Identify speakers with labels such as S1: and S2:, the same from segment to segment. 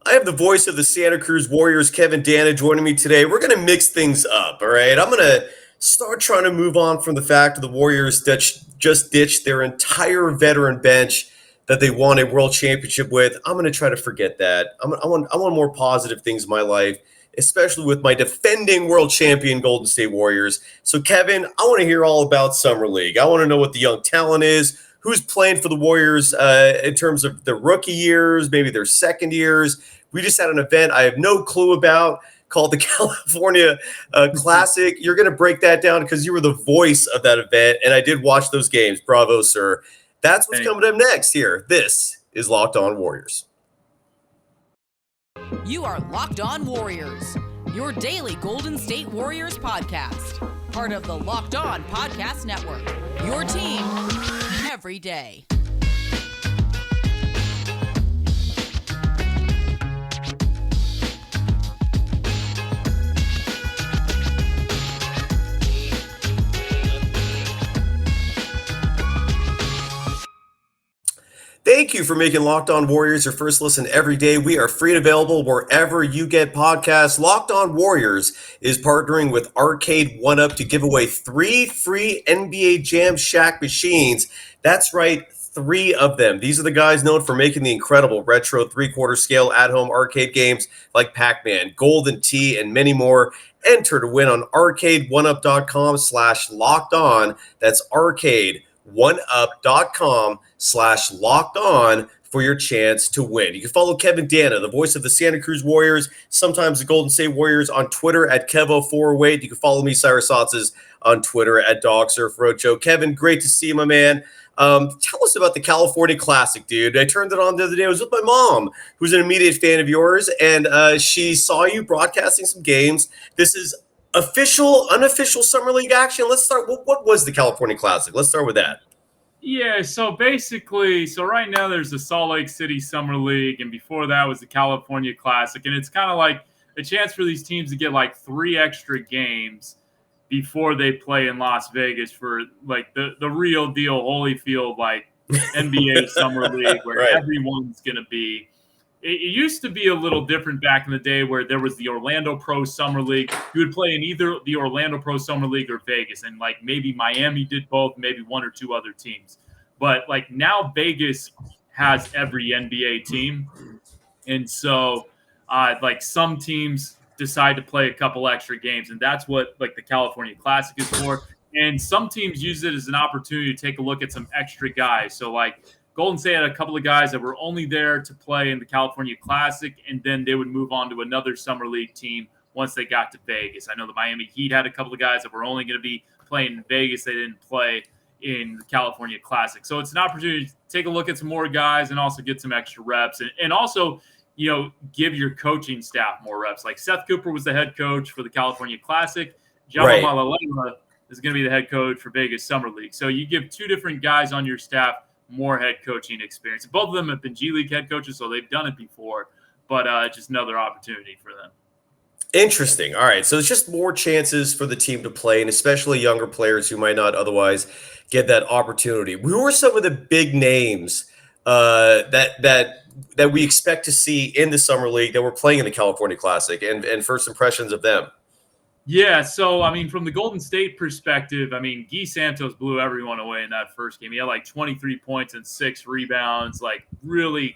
S1: I have the voice of the Santa Cruz Warriors, Kevin Danna, joining me today. We're going to mix things up, all right? I'm going to start trying to move on from the fact of the Warriors that just ditched their entire veteran bench that they won a world championship with. I'm going to try to forget that. I want more positive things in my life, especially with my defending world champion Golden State Warriors. So, Kevin, I want to hear all about Summer League. I want to know what the young talent is, who's playing for the Warriors in terms of their rookie years, maybe their second years. We just had an event I have no clue about called the California Classic. You're going to break that down because you were the voice of that event, and I did watch those games. Bravo, sir. That's what's coming up next here. This is Locked On Warriors.
S2: You are Locked On Warriors, your daily Golden State Warriors podcast. Part of the Locked On Podcast Network, your team every day.
S1: Thank you for making Locked On Warriors your first listen every day. We are free and available wherever you get podcasts. Locked On Warriors is partnering with Arcade 1UP to give away 3 free NBA JAM Shaq machines. That's right, 3 of them. These are the guys known for making the incredible retro 3/4 scale at-home arcade games like Pac-Man, Golden Tee, and many more. Enter to win on arcade1up.com/locked-on. That's arcade1up.com/locked-on for your chance to win. You can follow Kevin Danna, the voice of the Santa Cruz Warriors, sometimes the Golden State Warriors, on Twitter at Kevo408. You can follow me, Cyrus Saatsaz, on Twitter at DogSurfRoadshow. Kevin, great to see you, my man. Tell us about the California Classic, dude. I turned it on the other day. I was with my mom, who's an immediate fan of yours, and she saw you broadcasting some games. This is official, unofficial Summer League action. Let's start. What was the California Classic? Let's start with that.
S3: Yeah, so basically, right now there's the Salt Lake City Summer League, and before that was the California Classic, and it's kind of like a chance for these teams to get like 3 extra games before they play in Las Vegas for like the real deal Holyfield like NBA Summer League where
S1: Right.
S3: everyone's going to be. It used to be a little different back in the day where there was the Orlando Pro Summer League. You would play in either the Orlando Pro Summer League or Vegas, and like maybe Miami did both, maybe 1 or 2 other teams. But like now Vegas has every NBA team, and so like some teams decide to play a couple extra games, and that's what like the California Classic is for. And some teams use it as an opportunity to take a look at some extra guys. So like Golden State had a couple of guys that were only there to play in the California Classic, and then they would move on to another Summer League team once they got to Vegas. I know the Miami Heat had a couple of guys that were only going to be playing in Vegas. They didn't play in the California Classic. So it's an opportunity to take a look at some more guys and also get some extra reps. And also, you know, give your coaching staff more reps. Like Seth Cooper was the head coach for the California Classic. Jama Malalela is going to be the head coach for Vegas Summer League. So you give 2 different guys on your staff more head coaching experience. Both of them have been G League head coaches, so they've done it before, but just another opportunity for them.
S1: Interesting. All right. So it's just more chances for the team to play, and especially younger players who might not otherwise get that opportunity. Who are some of the big names that we expect to see in the Summer League that we're playing in the California Classic, and first impressions of them?
S3: Yeah, so, I mean, from the Golden State perspective, I mean, Guy Santos blew everyone away in that first game. He had like 23 points and 6 rebounds, like really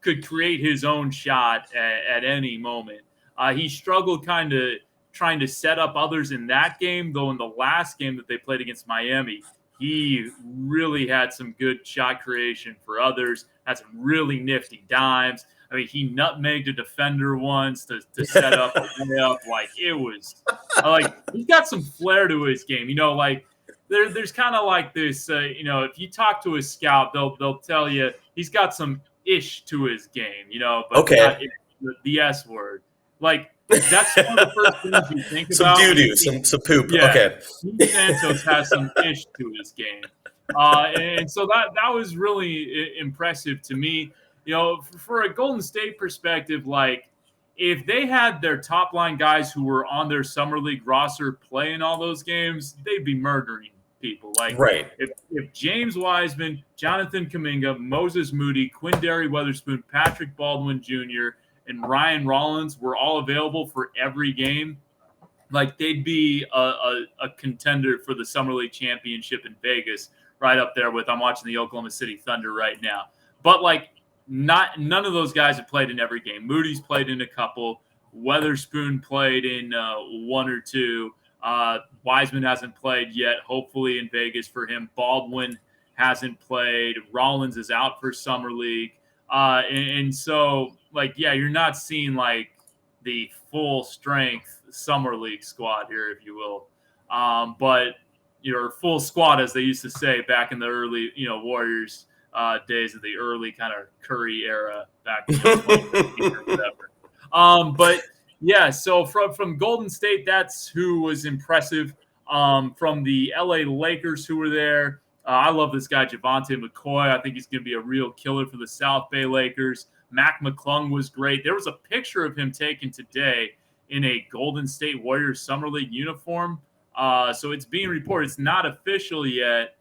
S3: could create his own shot at any moment. He struggled kind of trying to set up others in that game, though in the last game that they played against Miami, he really had some good shot creation for others, had some really nifty dimes. I mean, he nutmegged a defender once to set up a layup. Like, it was like he's got some flair to his game. You know, like there's kind of like this. You know, if you talk to a scout, they'll tell you he's got some ish to his game. You know, but not the S word. Like that's one of the first things you think about.
S1: Some doo-doo, some poop.
S3: Yeah,
S1: Okay.
S3: Santos has some ish to his game, and so that was really impressive to me. You know, for a Golden State perspective, like if they had their top line guys who were on their Summer League roster playing all those games, they'd be murdering people. Like if James Wiseman, Jonathan Kuminga, Moses Moody, Quinndary Weatherspoon, Patrick Baldwin Jr., and Ryan Rollins were all available for every game, like they'd be a contender for the Summer League championship in Vegas, right up there with I'm watching the Oklahoma City Thunder right now. But like none of those guys have played in every game. Moody's played in a couple. Weatherspoon played in one or two. Wiseman hasn't played yet, hopefully in Vegas for him. Baldwin hasn't played. Rollins is out for Summer League. And so, like, yeah, you're not seeing, like, the full-strength Summer League squad here, if you will. But your full squad, as they used to say back in the early, Warriors days of the early kind of Curry era back in 2015 or whatever. But yeah, so from Golden State, that's who was impressive. From the LA Lakers who were there, I love this guy, Javonte McCoy. I think he's going to be a real killer for the South Bay Lakers. Mac McClung was great. There was a picture of him taken today in a Golden State Warriors Summer League uniform. So it's being reported. It's not official yet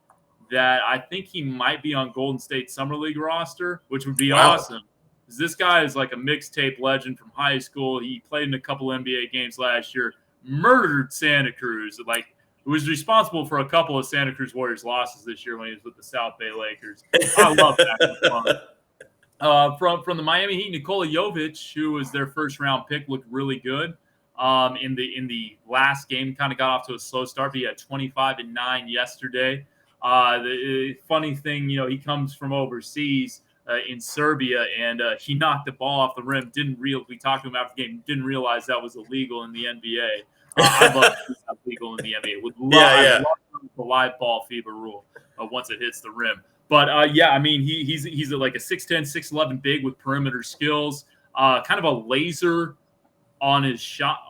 S3: that I think he might be on Golden State Summer League roster, which would be awesome. Because this guy is like a mixtape legend from high school. He played in a couple NBA games last year, murdered Santa Cruz, who was responsible for a couple of Santa Cruz Warriors losses this year when he was with the South Bay Lakers. I love that. From the Miami Heat, Nikola Jovic, who was their first-round pick, looked really good. In the last game, kind of got off to a slow start, but he had 25 and 9 yesterday. The funny thing, he comes from overseas in Serbia, and he knocked the ball off the rim. We talked to him after the game. Didn't realize that was illegal in the NBA. I'd love to see that legal in the NBA. I'd love the live ball FIBA rule once it hits the rim. But I mean, he's like a 6'10", 6'11" big with perimeter skills. Kind of a laser on his shot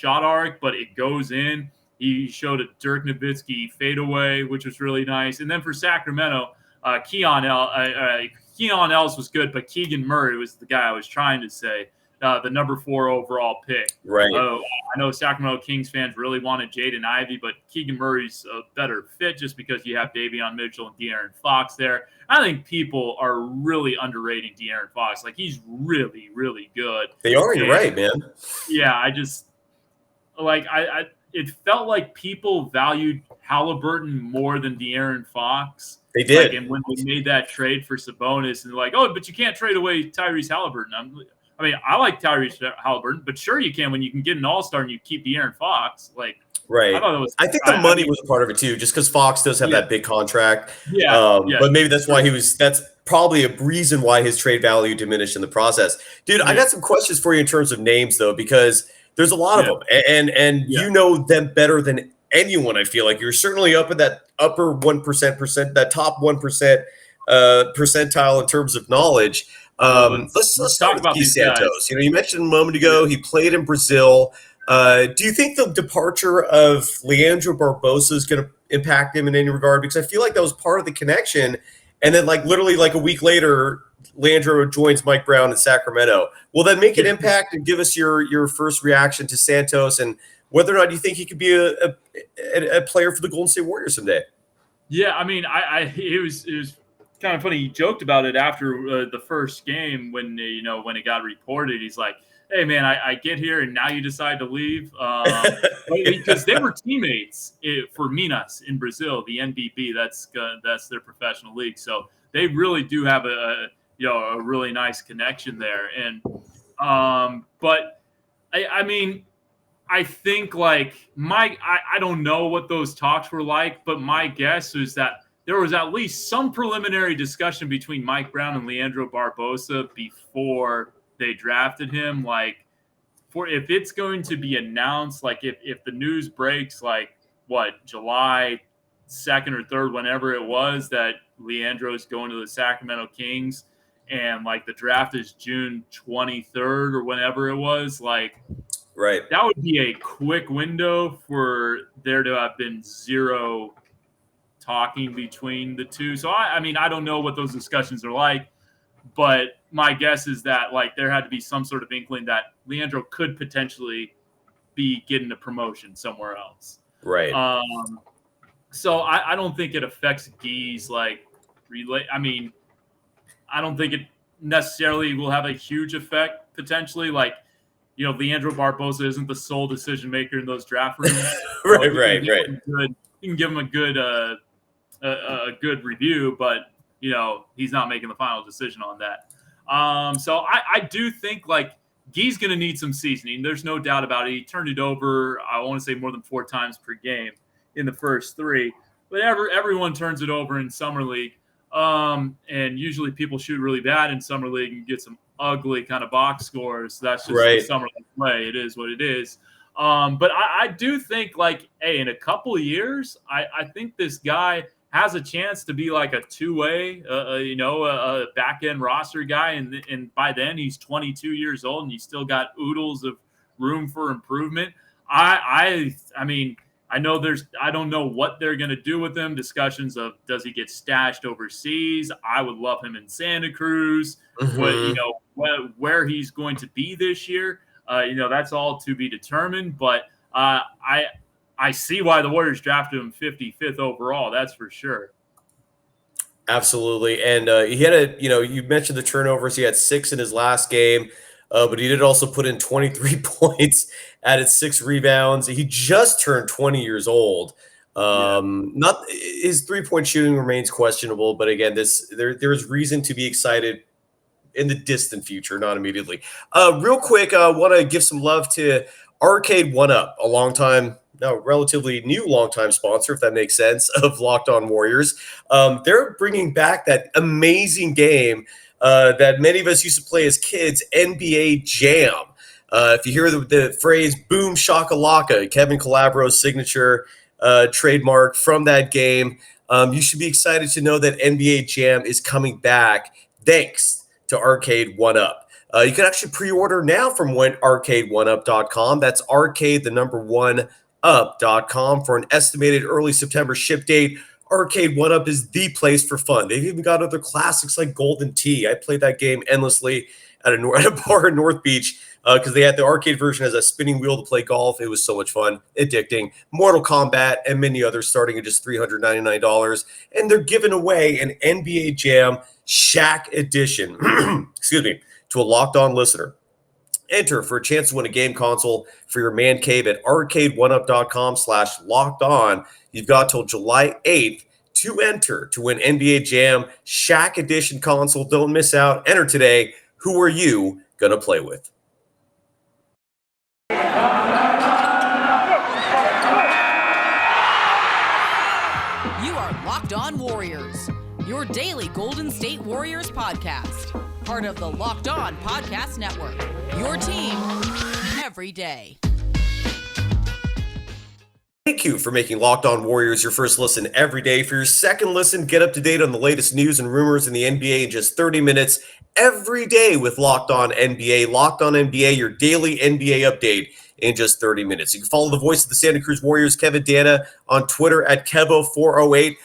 S3: arc, but it goes in. He showed a Dirk Nowitzki fadeaway, which was really nice. And then for Sacramento, Keon Ellis was good, but Keegan Murray was the guy I was trying to say, the number 4 overall pick.
S1: Right.
S3: I know Sacramento Kings fans really wanted Jaden Ivey, but Keegan Murray's a better fit just because you have Davion Mitchell and De'Aaron Fox there. I think people are really underrating De'Aaron Fox. Like, he's really, really good.
S1: They are. You're right, man.
S3: Yeah, I just it felt like people valued Halliburton more than De'Aaron Fox.
S1: They did.
S3: And when they made that trade for Sabonis, and they're like, oh, but you can't trade away Tyrese Halliburton. I like Tyrese Halliburton, but sure you can when you can get an all-star and you keep De'Aaron Fox.
S1: Right. I think the money was a part of it too, just because Fox does have that big contract. But maybe that's why that's probably a reason why his trade value diminished in the process. Dude, I got some questions for you in terms of names though, because there's a lot of them, and you know them better than anyone. I feel like you're certainly up in that upper 1%, that top 1% percentile in terms of knowledge. Let's talk about these Santos. You mentioned a moment ago he played in Brazil. Do you think the departure of Leandro Barbosa is going to impact him in any regard? Because I feel like that was part of the connection. And then, literally, a week later, Leandro joins Mike Brown in Sacramento. Will that make an impact, and give us your first reaction to Santos and whether or not you think he could be a player for the Golden State Warriors someday?
S3: Yeah, I mean, it was kind of funny. He joked about it after the first game when it got reported. He's like, hey, man, I get here and now you decide to leave. Because they were teammates for Minas in Brazil, the NBB. That's their professional league. So they really do have a really nice connection there. And but I mean, I think I don't know what those talks were like, but my guess is that there was at least some preliminary discussion between Mike Brown and Leandro Barbosa before they drafted him. If it's going to be announced, if the news breaks, July 2nd or 3rd, whenever it was, that Leandro is going to the Sacramento Kings, and the draft is June 23rd or whenever it was,
S1: right,
S3: that would be a quick window for there to have been zero talking between the two. So I mean, I don't know what those discussions are like, but my guess is that there had to be some sort of inkling that Leandro could potentially be getting a promotion somewhere else.
S1: Right.
S3: So I don't think it affects Gee's relay. I mean, I don't think it necessarily will have a huge effect potentially. Like, Leandro Barbosa isn't the sole decision maker in those draft rooms.
S1: Right.
S3: You can give him a good review, but he's not making the final decision on that. So I do think like Guy's going to need some seasoning. There's no doubt about it. He turned it over, I want to say, more than 4 times per game in the first 3. But everyone turns it over in Summer League. And usually people shoot really bad in Summer League and get some ugly kind of box scores. That's just the Summer League play. It is what it is. But I do think, like, hey, in a couple of years, I think this guy has a chance to be like a two-way, a back-end roster guy. And by then he's 22 years old and he's still got oodles of room for improvement. I mean, I don't know what they're going to do with him. Discussions of, does he get stashed overseas? I would love him in Santa Cruz. Where he's going to be this year, that's all to be determined. But I see why the Warriors drafted him 55th overall. That's for sure.
S1: Absolutely. And he had you mentioned the turnovers. He had 6 in his last game, but he did also put in 23 points, added 6 rebounds. He just turned 20 years old. Not his 3-point shooting remains questionable, but again, there is reason to be excited in the distant future, not immediately. Real quick, I want to give some love to Arcade 1UP, a relatively new longtime sponsor, if that makes sense, of Locked On Warriors. They're bringing back that amazing game that many of us used to play as kids, NBA Jam. If you hear the phrase "boom shakalaka," Kevin Calabro's signature trademark from that game, you should be excited to know that NBA Jam is coming back thanks to Arcade 1UP. You can actually pre-order now from arcade1up.com. That's arcade, the number 1, up.com for an estimated early September ship date. Arcade 1UP is the place for fun. They've even got other classics like Golden Tee. I played that game endlessly at a bar in North Beach because they had the arcade version as a spinning wheel to play golf. It was so much fun, addicting. Mortal Kombat and many others starting at just $399. And they're giving away an NBA Jam Shaq edition, excuse me, to a Locked On listener. Enter for a chance to win a game console for your man cave at arcade1up.com/locked-on. You've got till July 8th to enter to win NBA Jam Shaq Edition console. Don't miss out. Enter today. Who are you going to play with?
S2: You are Locked On Warriors, your daily Golden State Warriors podcast. Part of the Locked On Podcast Network, your team every day.
S1: Thank you for making Locked On Warriors your first listen every day. For your second listen, get up to date on the latest news and rumors in the NBA in just 30 minutes every day with Locked On NBA. Locked On NBA, your daily NBA update in just 30 minutes. You can follow the voice of the Santa Cruz Warriors, Kevin Danna, on Twitter at Kevo408.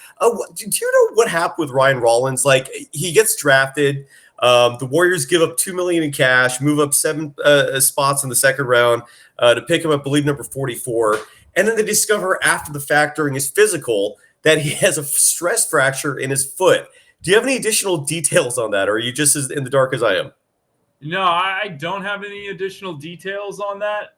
S1: Do you know what happened with Ryan Rollins? Like, he gets drafted. The Warriors give up $2 million in cash, move up 7 spots in the second round to pick him up, I believe, number 44. And then they discover after the fact during his physical that he has a stress fracture in his foot. Do you have any additional details on that, or are you just as in the dark as I am?
S3: No, I don't have any additional details on that.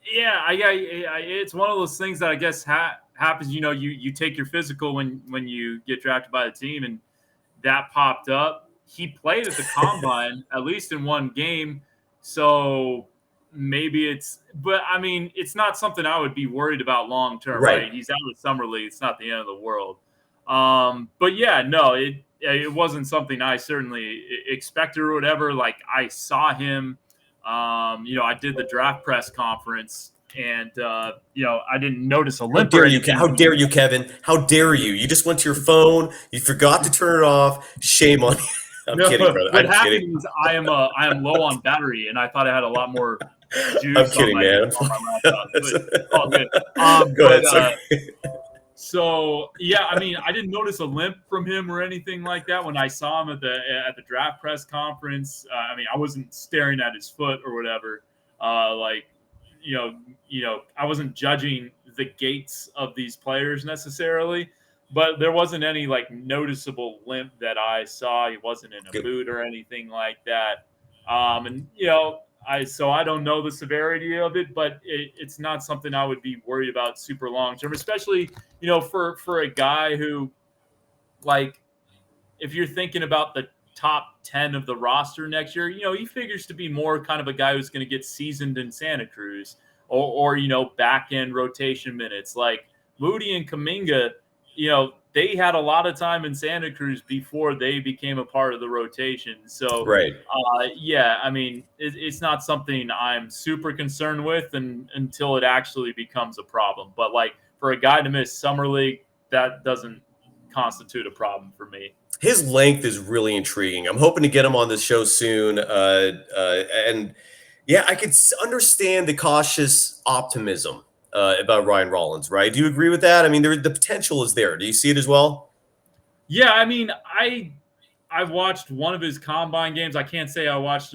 S3: It's one of those things that I guess happens. You take your physical when you get drafted by the team, and that popped up. He played at the combine at least in one game, so maybe it's not something I would be worried about long term. Right? He's out of the summer league. It's not the end of the world. But yeah, no, it wasn't something I certainly expected or whatever. Like, I saw him. I did the draft press conference. And, I didn't notice a limp.
S1: How dare you, Kevin? How dare you? You just went to your phone. You forgot to turn it off. Shame on you. I'm kidding, brother.
S3: What happened is I am low on battery, and I thought I had a lot more juice.
S1: I'm kidding, man.
S3: On my laptop, but all good.
S1: Go ahead,
S3: so, yeah, I didn't notice a limp from him or anything like that when I saw him at the draft press conference. I wasn't staring at his foot or whatever. I wasn't judging the gaits of these players necessarily, but there wasn't any like noticeable limp that I saw. He wasn't in a boot or anything like that. And I don't know the severity of it, but it's not something I would be worried about super long term, especially for a guy who, like, if you're thinking about the top 10 of the roster next year, he figures to be more kind of a guy who's going to get seasoned in Santa Cruz or back end rotation minutes. Like Moody and Kuminga, they had a lot of time in Santa Cruz before they became a part of the rotation. So,
S1: Right.
S3: it's not something I'm super concerned with until it actually becomes a problem. But like for a guy to miss summer league, that doesn't constitute a problem for me.
S1: His length is really intriguing. I'm hoping to get him on this show soon. And yeah, I could understand the cautious optimism about Ryan Rollins, right? Do you agree with that? I mean, the potential is there. Do you see it as well?
S3: Yeah, I mean, I've watched one of his combine games. I can't say I watched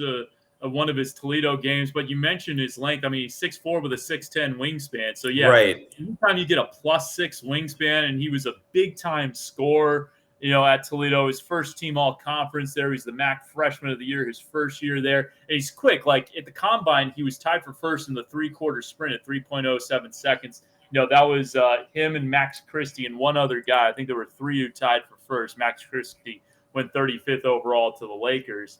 S3: one of his Toledo games, but you mentioned his length. I mean, he's 6'4" with a 6'10" wingspan. So yeah,
S1: Right.
S3: anytime you get a +6 wingspan, and he was a big time scorer, at Toledo, his first team all conference there. He's the MAC freshman of the year, his first year there. And he's quick. Like at the combine, he was tied for first in the 3-quarter sprint at 3.07 seconds. That was him and Max Christie and one other guy. I think there were three who tied for first. Max Christie went 35th overall to the Lakers.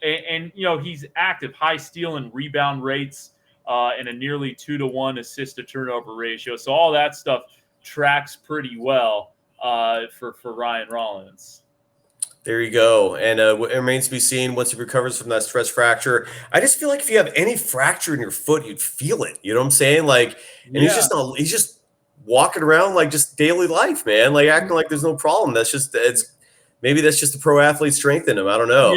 S3: He's active, high steal and rebound rates, and a nearly 2-to-1 assist to turnover ratio. So all that stuff tracks pretty well for Ryan Rollins.
S1: There you go. And it remains to be seen once he recovers from that stress fracture. I just feel like if you have any fracture in your foot, you'd feel it. You know what I'm saying? Like, and he's just walking around like just daily life, man. Like acting like there's no problem. Maybe that's just a pro athlete strength in him. I don't know.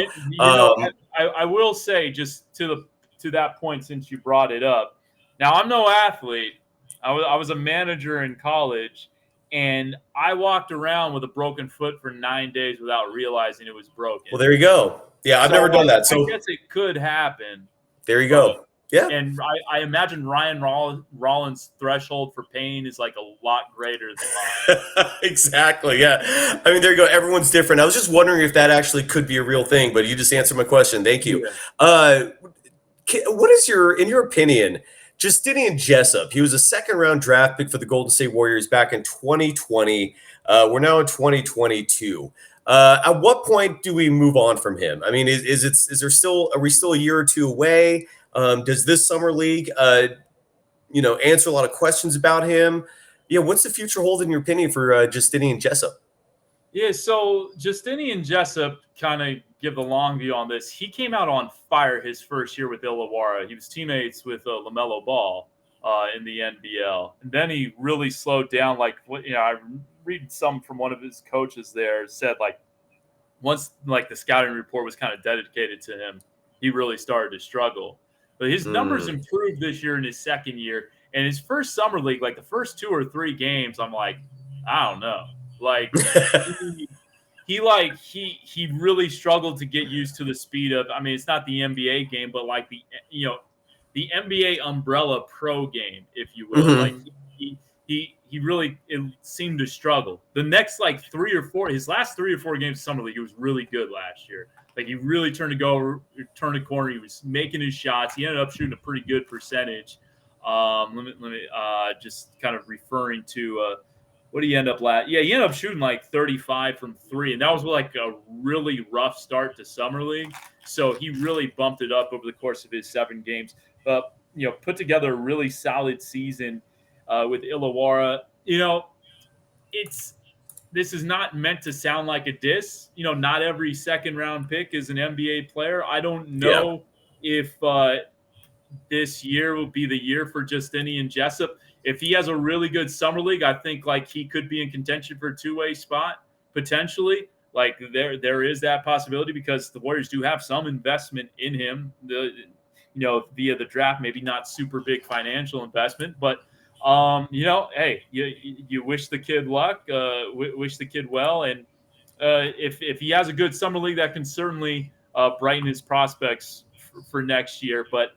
S3: I will say, just to that point, since you brought it up. Now, I'm no athlete. I was a manager in college, and I walked around with a broken foot for 9 days without realizing it was broken.
S1: Well, there you go. Yeah, I've never done that. So
S3: I guess it could happen.
S1: There you go. Yeah.
S3: And I imagine Ryan Rollins' threshold for pain is like a lot greater than mine.
S1: Exactly. Yeah. I mean, there you go. Everyone's different. I was just wondering if that actually could be a real thing, but you just answered my question. Thank you.
S3: Yeah.
S1: What is in your opinion, Justinian Jessup? He was a second-round draft pick for the Golden State Warriors back in 2020. We're now in 2022. At what point do we move on from him? I mean, are we still a year or two away? Does this summer league, answer a lot of questions about him? Yeah, what's the future hold in your opinion for Justinian Jessup?
S3: Yeah, so Justinian Jessup, kind of give the long view on this. He came out on fire his first year with Illawarra. He was teammates with LaMelo Ball in the NBL, and then he really slowed down. Like I read some from one of his coaches there said once the scouting report was kind of dedicated to him, he really started to struggle. But his numbers improved this year in his second year. And his first summer league, like the first 2 or 3 games, I'm like, I don't know. Like he really struggled to get used to the speed of, I mean, it's not the NBA game, but like the NBA umbrella pro game, if you will. Like he really seemed to struggle. The next his last 3 or 4 games of summer league, he was really good last year. Like he really turned a corner. He was making his shots. He ended up shooting a pretty good percentage. Let me just kind of referring to what did he end up last? Yeah, he ended up shooting like 35 from 3, and that was like a really rough start to summer league. So he really bumped it up over the course of his 7 games. But put together a really solid season with Illawarra. This is not meant to sound like a diss. Not every second-round pick is an NBA player. I don't know if this year will be the year for Justinian Jessup. If he has a really good summer league, I think he could be in contention for a 2-way spot potentially. Like there is that possibility because the Warriors do have some investment in him. Via the draft, maybe not super big financial investment, but. Hey, you wish the kid luck, wish the kid well. And if he has a good summer league, that can certainly brighten his prospects for next year. But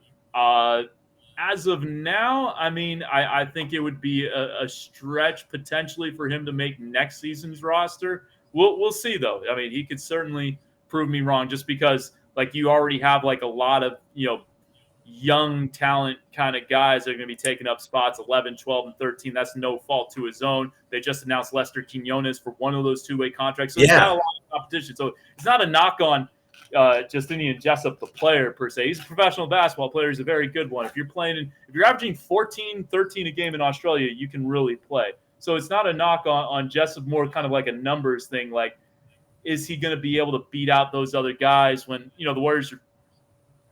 S3: as of now, I mean, I think it would be a stretch potentially for him to make next season's roster. We'll see, though. I mean, he could certainly prove me wrong just because like you already have like a lot of, young talent kind of guys that are going to be taking up spots 11, 12, and 13. That's no fault to his own. They just announced Lester Quinones for one of those two-way contracts. So He's got a lot of competition. So it's not a knock on Justinian Jessup, the player, per se. He's a professional basketball player. He's a very good one. If you're averaging 14, 13 a game in Australia, you can really play. So it's not a knock on Jessup, more kind of like a numbers thing. Like, is he going to be able to beat out those other guys when, the Warriors are,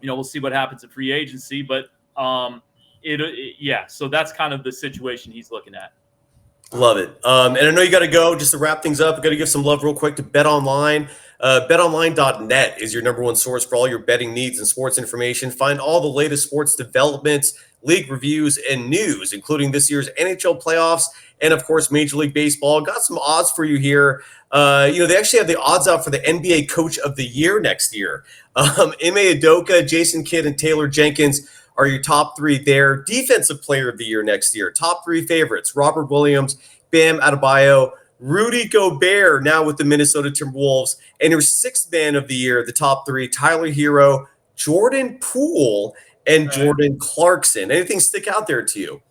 S3: we'll see what happens in free agency, but so that's kind of the situation he's looking at.
S1: Love it. And I know you got to go. Just to wrap things up, I got to give some love real quick to BetOnline. BetOnline.net is your number one source for all your betting needs and sports information. Find all the latest sports developments, league reviews, and news, including this year's NHL playoffs and, of course, Major League Baseball. Got some odds for you here. They actually have the odds out for the NBA Coach of the Year next year. Ime Udoka, Jason Kidd, and Taylor Jenkins are your top three there. Defensive Player of the Year next year. Top three favorites: Robert Williams, Bam Adebayo, Rudy Gobert, now with the Minnesota Timberwolves. And your sixth man of the year, the top three: Tyler Hero, Jordan Poole, and Jordan Clarkson. Anything stick out there to you?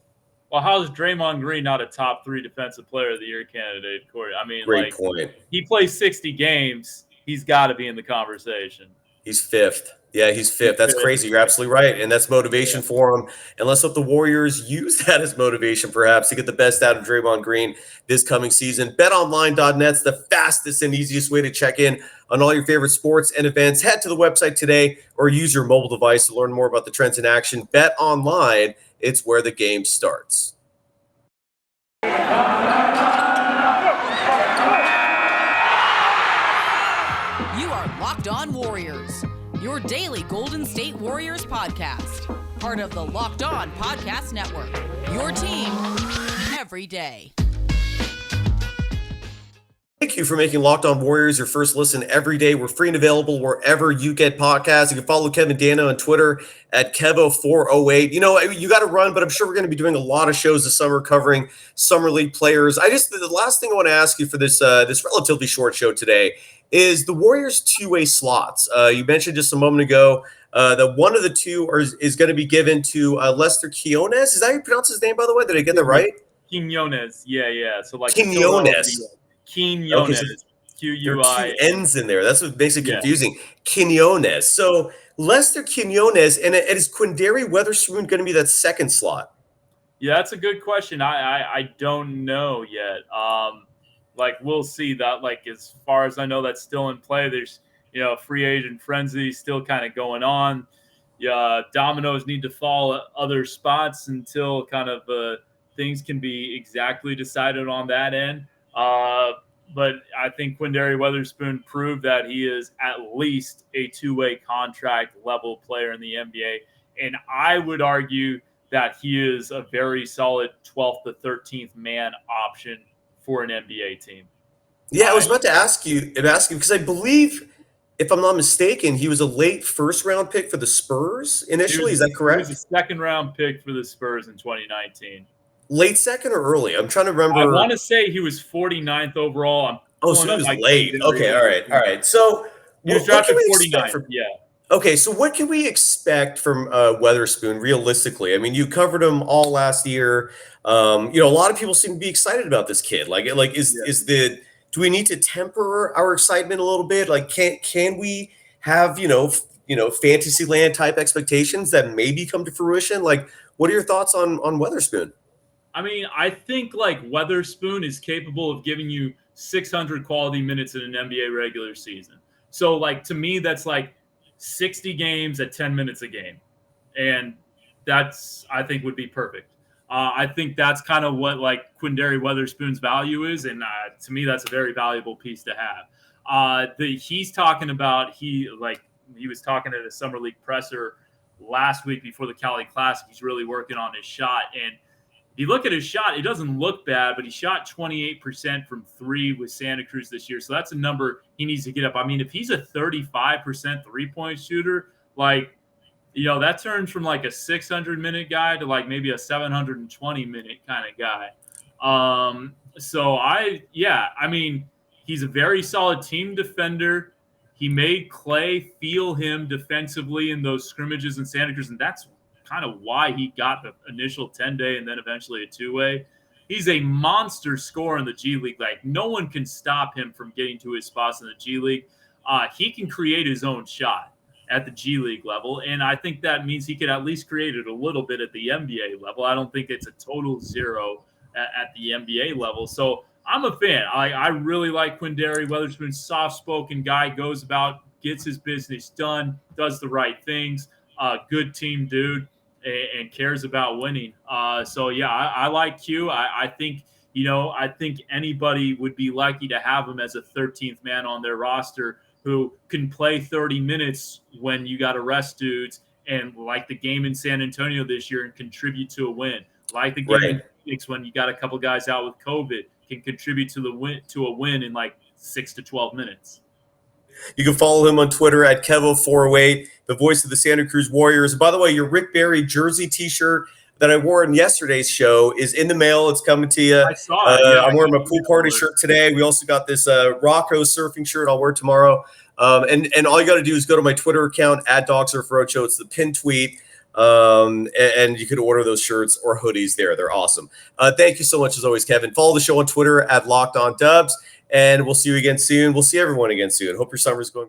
S3: Well, how's Draymond Green not a top three defensive player of the year candidate, Corey? I mean,
S1: great point.
S3: He plays 60 games. He's got to be in the conversation.
S1: He's fifth. Yeah, he's fifth. That's crazy. You're absolutely right. And that's motivation for him. And let's hope the Warriors use that as motivation, perhaps, to get the best out of Draymond Green this coming season. BetOnline.net's the fastest and easiest way to check in on all your favorite sports and events. Head to the website today or use your mobile device to learn more about the trends in action. BetOnline, it's where the game starts.
S2: Locked On Warriors, your daily Golden State Warriors podcast. Part of the Locked On Podcast Network, your team every day.
S1: Thank you for making Locked On Warriors your first listen every day. We're free and available wherever you get podcasts. You can follow Kevin Danna on Twitter at Kevo408. You got to run, but I'm sure we're going to be doing a lot of shows this summer covering Summer League players. The last thing I want to ask you for this relatively short show today is the Warriors' two-way slots. You mentioned just a moment ago that one of the two is going to be given to Lester Quinones. Is that how you pronounce his name, by the way? Did I get that right?
S3: Quinones. Yeah. So like
S1: Quinones.
S3: Quinones.
S1: Okay,
S3: Q-U-I.
S1: there are two N's in there. That's what makes it confusing. Quinones. So Lester Quinones, and is Quinndary Weatherspoon going to be that second slot?
S3: Yeah, that's a good question. I don't know yet. We'll see that. As far as I know, that's still in play. There's, free agent frenzy still kind of going on. Yeah, dominoes need to fall at other spots until kind of things can be exactly decided on that end. But I think Quinndary Weatherspoon proved that he is at least a two-way contract level player in the NBA. And I would argue that he is a very solid 12th to 13th man option for an NBA team.
S1: Yeah, I was about to ask you because I believe, if I'm not mistaken, he was a late first-round pick for the Spurs initially. Is that correct?
S3: He was a second-round pick for the Spurs in 2019.
S1: Late second or early? I'm trying to remember.
S3: I want to say he was 49th overall.
S1: So he was late. Okay, all right. So
S3: he was drafted 49th. Yeah.
S1: Okay, so what can we expect from Weatherspoon realistically? I mean, you covered him all last year. A lot of people seem to be excited about this kid. Do we need to temper our excitement a little bit? Can we have Fantasyland type expectations that maybe come to fruition? What are your thoughts on Weatherspoon?
S3: I mean, I think Weatherspoon is capable of giving you 600 quality minutes in an NBA regular season. So to me, that's 60 games at 10 minutes a game. And that's, I think, would be perfect. I think that's kind of what Quinndary Weatherspoon's value is. And to me, that's a very valuable piece to have. He's talking about, he was talking at a Summer League presser last week before the Cali Classic. He's really working on his shot. And if you look at his shot, it doesn't look bad, but he shot 28% from three with Santa Cruz this year. So that's a number he needs to get up. I mean, if he's a 35% three-point shooter, that turns from a 600-minute guy to maybe a 720-minute kind of guy. He's a very solid team defender. He made Clay feel him defensively in those scrimmages in Santa Cruz, and that's kind of why he got the initial 10-day and then eventually a two-way. He's a monster scorer in the G League. Like, no one can stop him from getting to his spots in the G League. He can create his own shot at the G League level, and I think that means he could at least create it a little bit at the NBA level. I don't think it's a total zero at the NBA level. So I'm a fan. I really like Quinndary Weatherspoon, soft-spoken guy, goes about, gets his business done, does the right things, good team dude, and cares about winning. So yeah, I like Q. I think, I think anybody would be lucky to have him as a 13th man on their roster who can play 30 minutes when you got to rest dudes, and like the game in San Antonio this year, and contribute to a win. Like the game in Phoenix when you got a couple guys out with COVID, can contribute to a win in like 6 to 12 minutes.
S1: You can follow him on Twitter at Kevo408, the voice of the Santa Cruz Warriors. By the way, your Rick Barry jersey T-shirt that I wore in yesterday's show is in the mail. It's coming to you.
S3: I saw it. Yeah,
S1: I'm wearing my pool party shirt today. We also got this Rocco surfing shirt I'll wear tomorrow. And all you got to do is go to my Twitter account, @DogSurfRoadshow. It's the pinned tweet. And you could order those shirts or hoodies there. They're awesome. Thank you so much, as always, Kevin. Follow the show on Twitter @LockedOnDubs, and we'll see you again soon. We'll see everyone again soon. Hope your summer's going